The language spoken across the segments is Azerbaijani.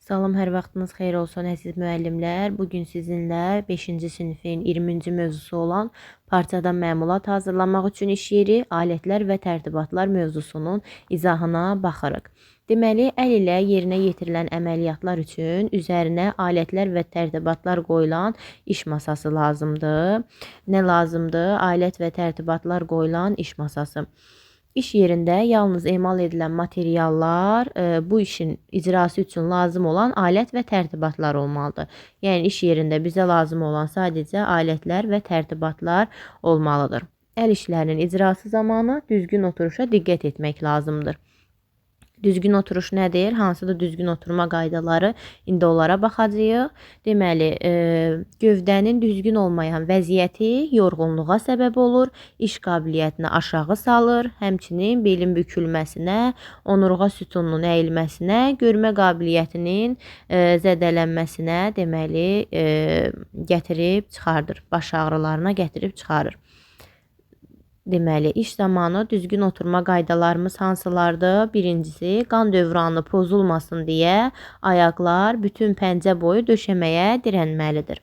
Salam, hər vaxtınız xeyir olsun əziz müəllimlər. Bugün sizinlə 5-ci sinifin 20-ci mövzusu olan parçadan məmulat hazırlamaq üçün iş yeri, alətlər və tərtibatlar mövzusunun izahına baxarıq. Deməli, əl ilə yerinə yetirilən əməliyyatlar üçün üzərinə alətlər və tərtibatlar qoyulan iş masası lazımdır. Nə lazımdır? Alət və tərtibatlar qoyulan iş masası. İş yerində yalnız emal edilən materiallar bu işin icrası üçün lazım olan alət və tərtibatlar olmalıdır. Yəni iş yerində bizə lazım olan sadəcə alətlər və tərtibatlar olmalıdır. Əl işlərinin icrası zamanı düzgün oturuşa diqqət etmək lazımdır. Düzgün oturuş nədir? Hansıdır düzgün oturma qaydaları? İndi onlara baxacağıq. Deməli, gövdənin düzgün olmayan vəziyyəti yorğunluğa səbəb olur, iş qabiliyyətini aşağı salır, həmçinin belin bükülməsinə, onurğa sütununun əyilməsinə, görmə qabiliyyətinin zədələnməsinə deməli gətirib çıxardır, baş ağrılarına gətirib çıxarır. Deməli, iş zamanı düzgün oturma qaydalarımız hansılardır? Birincisi, qan dövranı pozulmasın deyə ayaqlar bütün pəncə boyu döşəməyə dirənməlidir.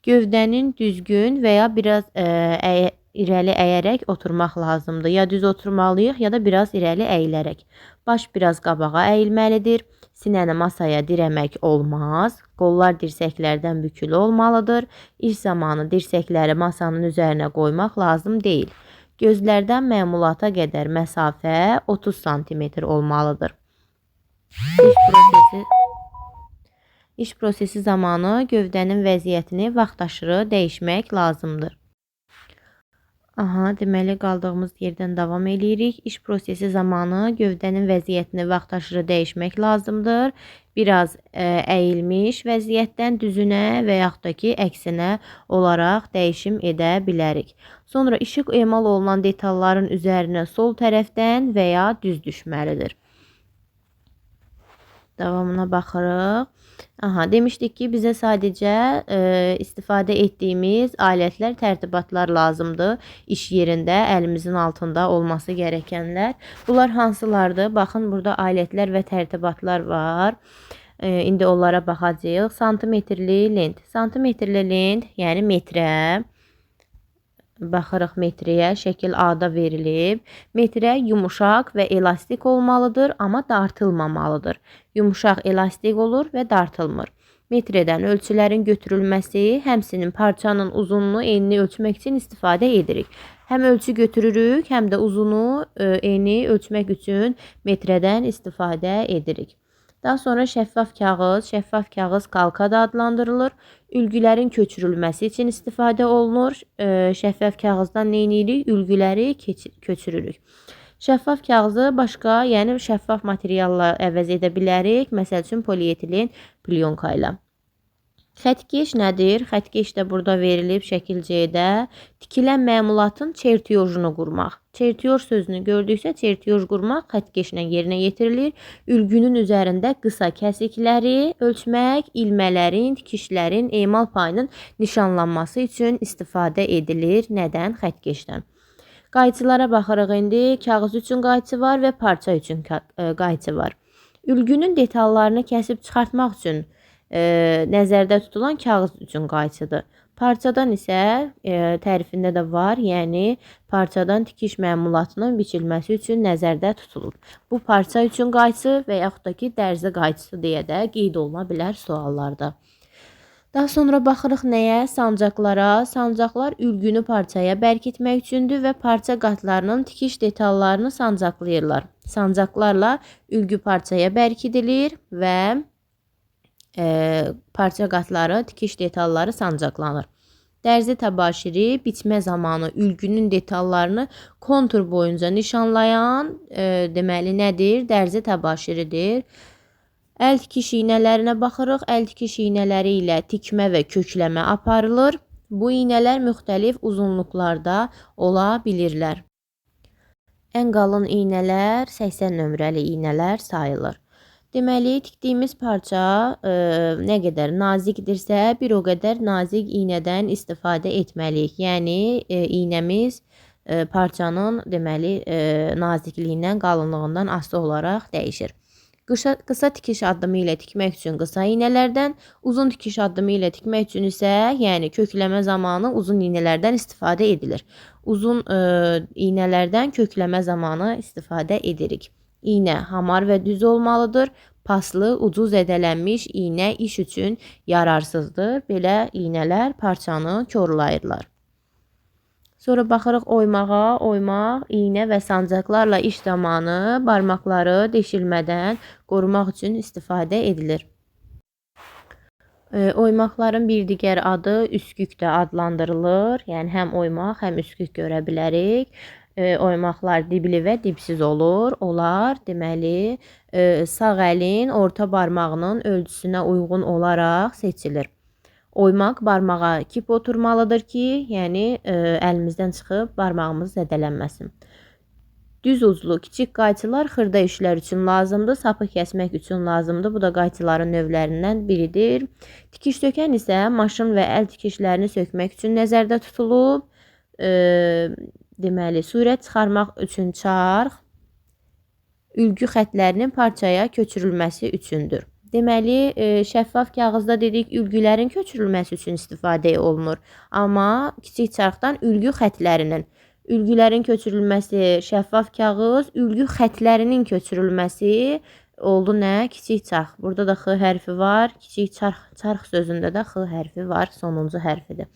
Gövdənin düzgün və ya biraz irəli əyərək oturmaq lazımdır. Ya düz oturmalıyıq, ya da biraz irəli əyilərək. Baş biraz qabağa əyilməlidir. Sinəni masaya dirəmək olmaz. Qollar dirsəklərdən bükülü olmalıdır. İş zamanı dirsəkləri masanın üzərinə qoymaq lazım deyil. Gözlərdən məmulata qədər məsafə 30 sm olmalıdır. İş prosesi zamanı gövdənin vəziyyətini vaxtaşırı dəyişmək lazımdır. Deməli, qaldığımız yerdən davam edirik. İş prosesi zamanı gövdənin vəziyyətini vaxtaşırı dəyişmək lazımdır. Biraz əyilmiş vəziyyətdən düzünə və yaxud da ki, əksinə olaraq dəyişim edə bilərik. Sonra işıq emal olunan detalların üzərinə sol tərəfdən və ya düz düşməlidir. Davamına baxırıq. Demişdik ki, bizə sadəcə istifadə etdiyimiz alətlər, tərtibatlar lazımdır. İş yerində əlimizin altında olması gərəkənlər. Bunlar hansılardır? Baxın, burada alətlər və tərtibatlar var. İndi onlara baxacağıq. Santimetrli lent. Santimetrli lent, yəni metrə. Baxırıq metriyə, şəkil A-da verilib. Metrə yumuşaq və elastik olmalıdır, amma dartılmamalıdır. Yumuşaq elastik olur və dartılmır. Metrədən ölçülərin götürülməsi, həmçinin parçanın uzunluğunu, enini ölçmək üçün istifadə edirik. Həm ölçü götürürük, həm də uzunu, eni ölçmək üçün metrədən istifadə edirik. Daha sonra şəffaf kağız kalka da adlandırılır. Ülgülərin köçürülməsi üçün istifadə olunur. Şəffaf kağızdan nə edirik? Ülgüləri köçürürük. Şəffaf kağızı başqa, yəni şəffaf materialla əvəz edə bilərik. Məsəl üçün polietilen plyonka ilə. Xətkeş nədir? Xətkeş də burada verilib şəkil C-də. Tikilən məmulatın çertiyojunu qurmaq. Çertiyoz sözünü gördüksə, çertiyoz qurmaq xətkeşlə yerinə yetirilir. Ülgünün üzərində qısa kəsikləri ölçmək, ilmələrin, tikişlərin, emal payının nişanlanması üçün istifadə edilir. Nədən? Xətkeşdən. Qayçılara baxırıq indi. Kağız üçün qayçı var və parça üçün qayçı var. Ülgünün detallarını kəsib çıxartmaq üçün nəzərdə tutulan kağız üçün qayçıdır. Parçadan isə tərifində də var, yəni parçadan tikiş məmulatının biçilməsi üçün nəzərdə tutulur. Bu parça üçün qayçı və yaxud da ki, dərzi qayçısı deyə də qeyd oluna bilər suallarda. Daha sonra baxırıq nəyə? Sancaqlara. Sancaqlar ülgünü parçaya bərkitmək üçündür və parça qatlarının tikiş detallarını sancaqlayırlar. Sancaqlarla ülgü parçaya bərkidilir və parça qatları, tikiş detalları sancaqlanır. Dərzi təbaşiri biçmə zamanı ülgünün detallarını kontur boyunca nişanlayan deməli nədir? Dərzi təbaşiridir. Əl tikiş iynələrinə baxırıq. Əl tikiş iynələri ilə tikmə və kökləmə aparılır. Bu iynələr müxtəlif uzunluqlarda ola bilirlər. Ən qalın iynələr 80 nömrəli iynələr sayılır. Deməli, tikdiyimiz parça nə qədər nazikdirsə, bir o qədər nazik iynədən istifadə etməliyik. Yəni, iynəmiz parçanın deməli nazikliyindən, qalınlığından asılı olaraq dəyişir. Qısa tikiş addımı ilə tikmək üçün qısa iynələrdən, uzun tikiş addımı ilə tikmək üçün isə, yəni kökləmə zamanı uzun iynələrdən istifadə edilir. Uzun iynələrdən kökləmə zamanı istifadə edirik. İynə hamar və düz olmalıdır. Paslı, ucu zədələnmiş iynə iş üçün yararsızdır. Belə iynələr parçanı korlayırlar. Sonra baxırıq oymağa. Oymaq, iynə və sancaqlarla iş zamanı barmaqları deşilmədən qorumaq üçün istifadə edilir. Oymaqların bir digər adı üskük də adlandırılır. Yəni həm oymaq, həm üskük görə bilərik. Oymaqlar dibli və dibsiz olur. Onlar deməli sağ əlin orta barmağının ölçüsünə uyğun olaraq seçilir. Oymaq barmağa kip oturmalıdır ki, yəni əlimizdən çıxıb barmağımız zədələnməsin. Düz uclu kiçik qayçılar xırda işlər üçün lazımdır, sapı kəsmək üçün lazımdır. Bu da qayçıların növlərindən biridir. Tikiş sökən isə maşın və əl tikişlərini sökmək üçün nəzərdə tutulub. Deməli, surət çıxarmaq üçün çarx, ülgü xətlərinin parçaya köçürülməsi üçündür. Deməli, şəffaf kağızda dedik, ülgülərin köçürülməsi üçün istifadə olunur. Amma kiçik çarxdan ülgü xətlərinin, ülgülərin köçürülməsi şəffaf kağız, ülgü xətlərinin köçürülməsi oldu nə? Kiçik çarx. Burada da X hərfi var. Kiçik çarx sözündə də X hərfi var. Sonuncu hərfidir.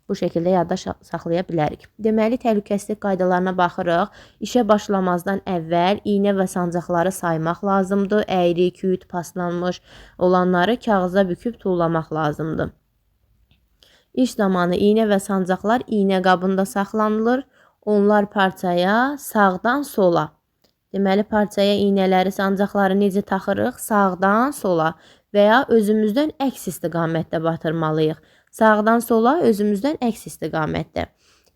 Bu şəkildə yadda saxlaya bilərik. Deməli, təhlükəsizlik qaydalarına baxırıq. İşə başlamazdan əvvəl iynə və sancaqları saymaq lazımdır. Əyri, küt, paslanmış olanları kağıza büküb tullamaq lazımdır. İş zamanı iynə və sancaqlar iynə qabında saxlanılır. Onlar parçaya sağdan sola. Deməli, parçaya iynələri, sancaqları necə taxırıq? Sağdan sola və ya özümüzdən əks istiqamətdə batırmalıyıq. Sağdan sola, özümüzdən əks istiqamətdə.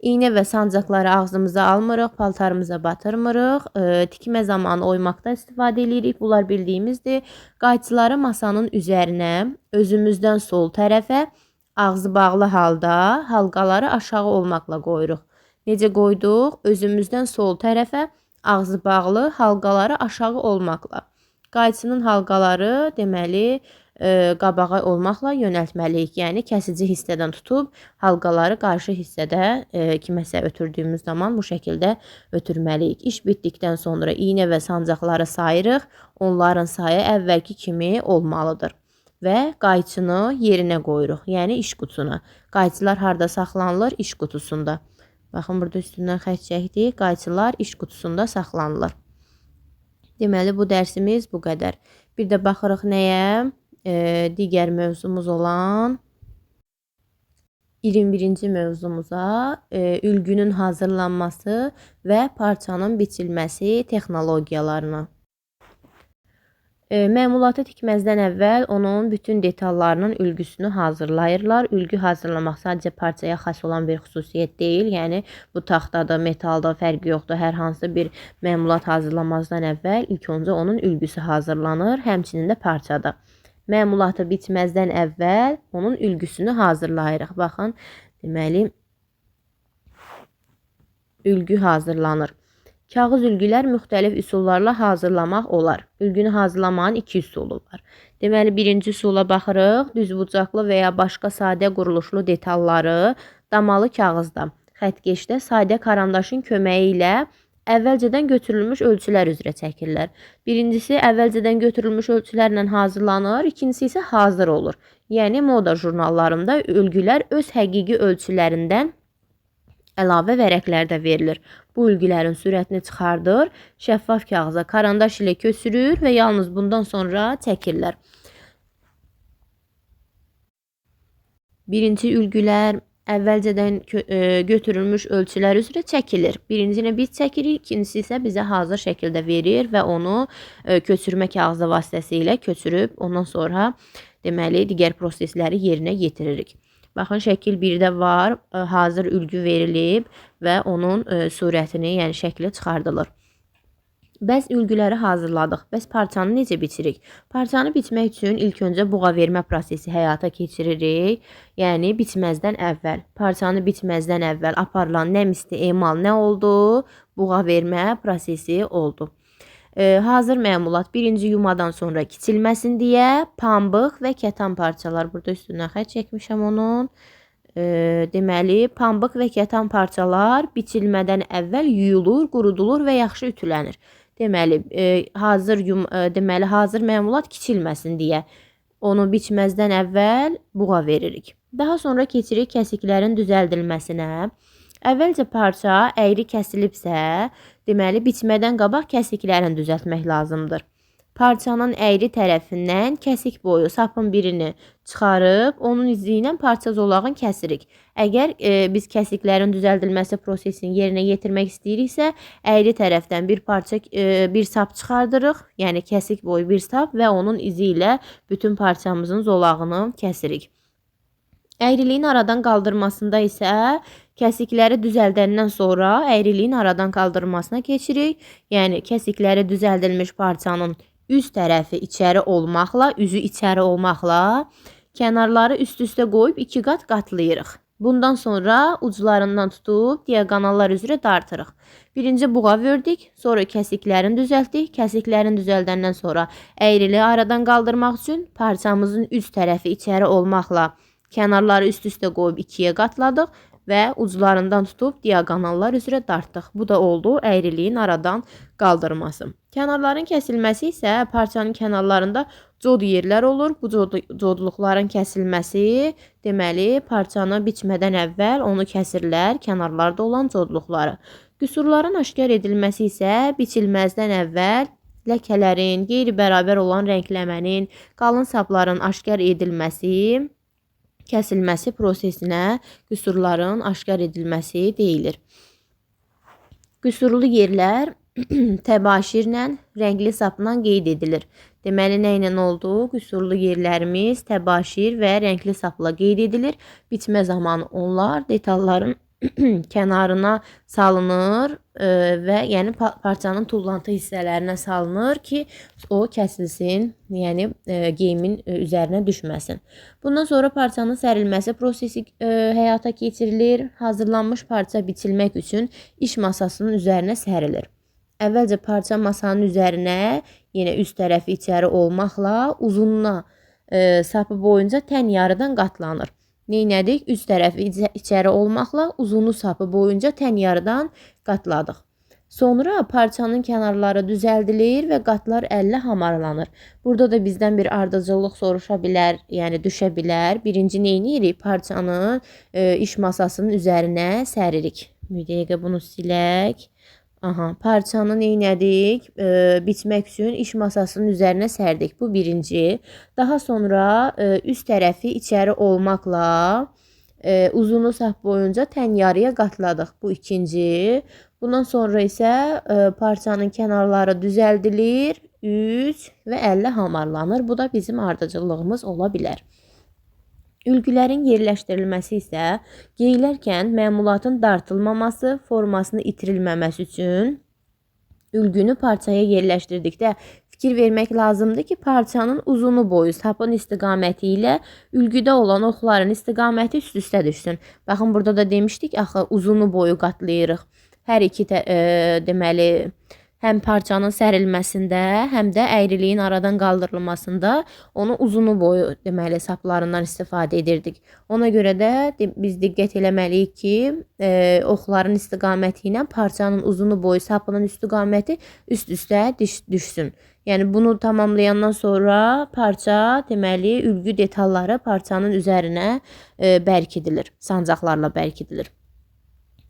İynə və sancaqları ağzımıza almırıq, paltarımıza batırmırıq. Tikmə zamanı oymaqda istifadə edirik. Bunlar bildiyimizdir. Qayçıları masanın üzərinə, özümüzdən sol tərəfə, ağzı bağlı halda halqaları aşağı olmaqla qoyuruq. Necə qoyduq? Özümüzdən sol tərəfə, ağzı bağlı, halqaları aşağı olmaqla. Qayçının halqaları deməli qabağa olmaqla yönəltməliyik. Yəni kəsici hissədən tutub halqaları qarşı hissədə kiməsə ötürdüyümüz zaman bu şəkildə ötürməliyik. İş bitdikdən sonra iynə və sancaqları sayırıq. Onların sayı əvvəlki kimi olmalıdır. Və qayçını yerinə qoyuruq. Yəni iş qutusuna. Qayçılar harda saxlanılır? İş qutusunda. Baxın, burada üstündən xətt çəkdik. Qayçılar iş qutusunda saxlanılır. Deməli, bu dərsimiz bu qədər. Bir də baxırıq nəyə? Digər mövzumuz olan 21-ci mövzumuza ülgünün hazırlanması və parçanın biçilməsi texnologiyalarına. Məmulatı tikməzdən əvvəl onun bütün detallarının ülgüsünü hazırlayırlar. Ülgü hazırlamaq sadəcə parçaya xas olan bir xüsusiyyət deyil. Yəni, bu taxtada, metalda fərqi yoxdur. Hər hansı bir məmulat hazırlamazdan əvvəl ilk öncə onun ülgüsü hazırlanır, həmçinin də parçada. Məmulatı bitməzdən əvvəl onun ülgüsünü hazırlayırıq. Baxın, deməli, ülgü hazırlanır. Kağız ülgülər müxtəlif üsullarla hazırlamaq olar. Ülgünü hazırlamağın iki üsulu var. Deməli, birinci üsula baxırıq. Düzbucaqlı və ya başqa sadə quruluşlu detalları damalı kağızda, xəttkeşdə sadə karandaşın köməyi ilə əvvəlcədən götürülmüş ölçülər üzrə çəkirlər. Birincisi, əvvəlcədən götürülmüş ölçülərlə hazırlanır. İkincisi isə hazır olur. Yəni, moda jurnallarında ülgülər öz həqiqi ölçülərindən əlavə vərəqlərdə verilir. Bu ülgülərin sürətini çıxardır, şəffaf kağıza karandaş ilə köçürür və yalnız bundan sonra çəkirlər. Birinci ülgülər əvvəlcədən götürülmüş ölçülər üzrə çəkilir. Birincinə biz çəkirik, ikincisi isə bizə hazır şəkildə verir və onu köçürmə kağızı vasitəsilə köçürüb, ondan sonra deməli, digər prosesləri yerinə yetiririk. Baxın, şəkil 1-də var, hazır ülgü verilib və onun surətini, yəni şəkli çıxardılır. Bəs ülgüləri hazırladıq. Bəs parçanı necə biçirik? Parçanı biçmək üçün ilk öncə buğa vermə prosesi həyata keçiririk. Yəni, biçməzdən əvvəl. Parçanı biçməzdən əvvəl aparılan nə misli emal nə oldu? Buğa vermə prosesi oldu. Hazır məmulat birinci yumadan sonra kiçilməsin deyə pambıq və kətan parçalar. Burada üstünə xətt çəkmişəm onun. Deməli, pambıq və kətan parçalar biçilmədən əvvəl yuyulur, qurudulur və yaxşı ütülənir. Deməli, hazır məmulat kiçilməsin deyə onu biçməzdən əvvəl buğa veririk. Daha sonra keçirik kəsiklərin düzəldilməsinə. Əvvəlcə parça əyri kəsilibsə, deməli biçmədən qabaq kəsiklərini düzəltmək lazımdır. Parçanın əyri tərəfindən kəsik boyu sapın birini çıxarıb, onun izi ilə parça zolağını kəsirik. Əgər biz kəsiklərin düzəldilməsi prosesini yerinə yetirmək istəyiriksə, əyri tərəfdən bir sap çıxardırıq, yəni kəsik boyu bir sap və onun izi ilə bütün parçamızın zolağını kəsirik. Əyriliyin aradan qaldırmasında isə kəsikləri düzəldəndən sonra əyriliyin aradan qaldırmasına keçirik. Yəni kəsikləri düzəldilmiş parçanın üst tərəfi içəri olmaqla, üzü içəri olmaqla kənarları üst-üstə qoyub 2 qat qatlayırıq. Bundan sonra uclarından tutub diaqonallar üzrə dartırıq. Birinci buğa verdik, sonra kəsiklərini düzəltdik. Kəsiklərini düzəldəndən sonra əyriliyi aradan qaldırmaq üçün parçamızın üst tərəfi içəri olmaqla kənarları üst-üstə qoyub 2-yə qatladıq və uclarından tutub diaqonallar üzrə dartdıq. Bu da oldu əyriliyin aradan qaldırması. Kənarların kəsilməsi isə parçanın kənarlarında cod yerlər olur. Bu codluqların kəsilməsi, deməli, parçanı biçmədən əvvəl onu kəsirlər, kənarlarda olan codluqları. Qüsurların aşkar edilməsi isə biçilməzdən əvvəl ləkələrin, qeyri-bərabər olan rəngləmənin, qalın sapların aşkar edilməsi, kəsilməsi prosesinə qüsurların aşkar edilməsi deyilir. Qüsurlu yerlər təbaşirlə, rəngli sapla qeyd edilir. Deməli, nə ilə oldu? Qüsurlu yerlərimiz təbaşir və rəngli sapla qeyd edilir. Biçmə zamanı onlar detalların kənarına salınır və yəni parçanın tullantı hissələrinə salınır ki, o kəsilsin, yəni geyimin üzərinə düşməsin. Bundan sonra parçanın sərilməsi prosesi həyata keçirilir. Hazırlanmış parça biçilmək üçün iş masasının üzərinə sərilir. Əvvəlcə parça masanın üzərinə, yenə üst tərəfi içəri olmaqla uzunluğuna sapı boyunca tən yarıdan qatlanır. Neynədik? Üst tərəfi içəri olmaqla uzunlu sapı boyunca tən yarıdan qatladıq. Sonra parçanın kənarları düzəldilir və qatlar əllə hamarlanır. Burada da bizdən bir ardıcıllıq soruşa bilər, yəni düşə bilər. Birinci neyləyirik? Parçanı iş masasının üzərinə səririk. Bir dəqiqə bunu silək. Parçanı neynədik? Biçmək üçün iş masasının üzərinə sərdik. Bu birinci. Daha sonra üst tərəfi içəri olmaqla uzunlu sap boyunca tən yarıya qatladıq. Bu ikinci. Bundan sonra isə parçanın kənarları düzəldilir, üz və əllə hamarlanır. Bu da bizim ardıcıllığımız ola bilər. Ülgülərin yerləşdirilməsi isə geyilərkən məmulatın dartılmaması, formasını itirilməməsi üçün ülgünü parçaya yerləşdirdikdə fikir vermək lazımdır ki, parçanın uzunu boyu sapın istiqaməti ilə ülgüdə olan oxların istiqaməti üst-üstə düşsün. Baxın, burada da demişdik, axı uzunu boyu qatlayırıq. Hər iki deməli, həm parçanın sərilməsində, həm də əyriliyin aradan qaldırılmasında onu uzunu boyu deməli saplarından istifadə edirdik. Ona görə də biz diqqət eləməliyik ki, oxların istiqaməti ilə parçanın uzunu boyu sapının istiqaməti üst-üstə düşsün. Yəni bunu tamamlayandan sonra parça, deməli, ülgü detalları parçanın üzərinə bərkidilir, sancaqlarla bərkidilir.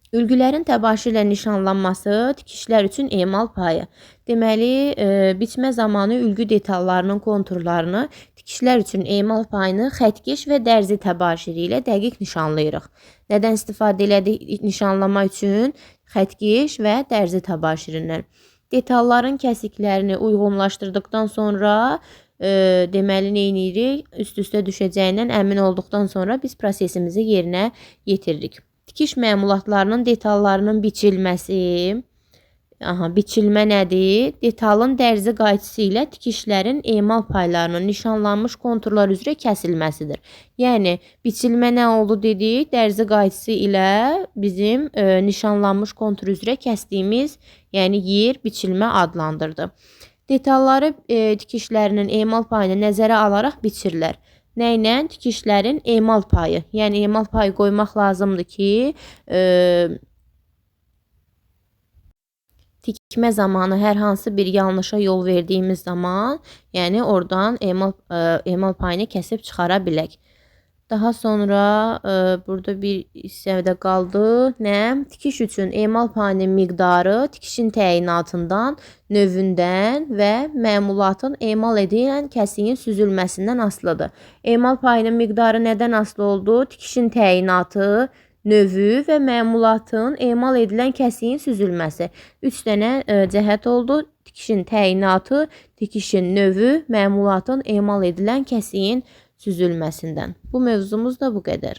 Ülgülərin təbaşirlə nişanlanması tikişlər üçün emal payı. Deməli, biçmə zamanı ülgü detallarının konturlarını tikişlər üçün emal payını xəttkeş və dərzi təbaşiri ilə dəqiq nişanlayırıq. Nədən istifadə elədik nişanlama üçün? Xəttkeş və dərzi təbaşirindən. Detalların kəsiklərini uyğunlaşdırdıqdan sonra deməli neyləyirik? Üst-üstə düşəcəyindən əmin olduqdan sonra biz prosesimizi yerinə yetiririk. Tikiş məmulatlarının detallarının biçilməsi, Biçilmə nədir? Detalın dərzi qayçısı ilə tikişlərin emal paylarının nişanlanmış konturlar üzrə kəsilməsidir. Yəni biçilmə nə oldu dedik? Dərzi qayçısı ilə bizim nişanlanmış kontur üzrə kəsdiyimiz, yəni yer biçilmə adlandırdı. Detalları tikişlərinin emal payını nəzərə alaraq biçirlər. Nə ilə? Tikişlərin emal payı. Yəni emal payı qoymaq lazımdır ki, tikmə zamanı hər hansı bir yanlışa yol verdiyimiz zaman, yəni oradan emal payını kəsib çıxara bilək. Daha sonra burada bir hissədə qaldı. Nə? Tikiş üçün emal payının miqdarı tikişin təyinatından, növündən və məmulatın emal edilən kəsiyin süzülməsindən asılıdır. Emal payının miqdarı nədən asılı oldu? Tikişin təyinatı, növü və məmulatın emal edilən kəsiyin süzülməsi. 3 dənə cəhət oldu. Tikişin təyinatı, tikişin növü, məmulatın emal edilən kəsiyin süzülməsindən. Bu mövzumuz da bu qədər.